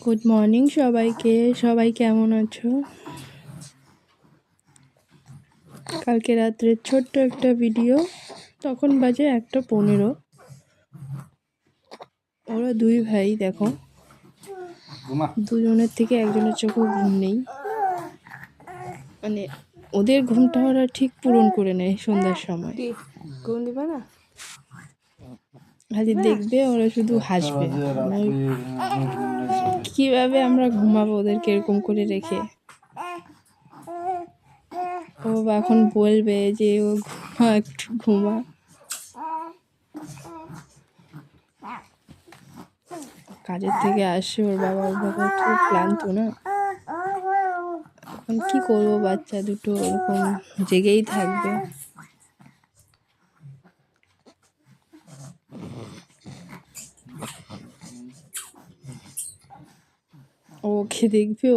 Good morning সবাইকে। সবাই কেমন আছো? কালকে রাত্রে ছোট্ট একটা ভিডিও, তখন বাজে 1:15। ওরা দুই ভাই দেখো, দুজনের থেকে একজনের চোখেও ঘুম নেই, মানে ওদের ঘুমটা ওরা ঠিক পূরণ করে নেয় সন্ধ্যার সময়। ঘুম দিবা না, খালি দেখবে ওরা শুধু হাসবে। কিভাবে আমরা ঘুমাবো ওদেরকে এরকম করে রেখে? ও এখন বলবে যে ও ঘুমা, একটু ঘুমা। কাজের থেকে আসে ওর বাবা খুব ক্লান্ত না, এখন কি করবো, বাচ্চা দুটো ওরকম জেগেই থাকবে।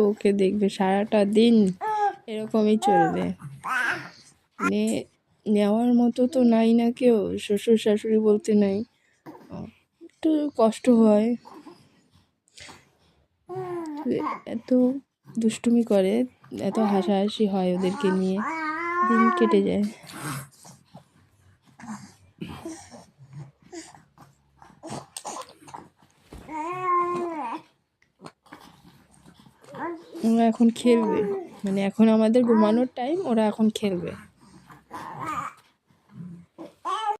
ওকে দেখবে সারাটা দিন এরকমই চলবে। নেওয়ার মতো তো নাই না কেউ, শ্বশুর শাশুড়ি বলতে নাই, একটু কষ্ট হয়। এত দুষ্টুমি করে, এত হাসাহাসি হয় ওদেরকে নিয়ে, দিন কেটে যায়। ওরা এখন খেলবে, মানে এখন আমাদের ঘুমানোর টাইম, ওরা এখন খেলবে।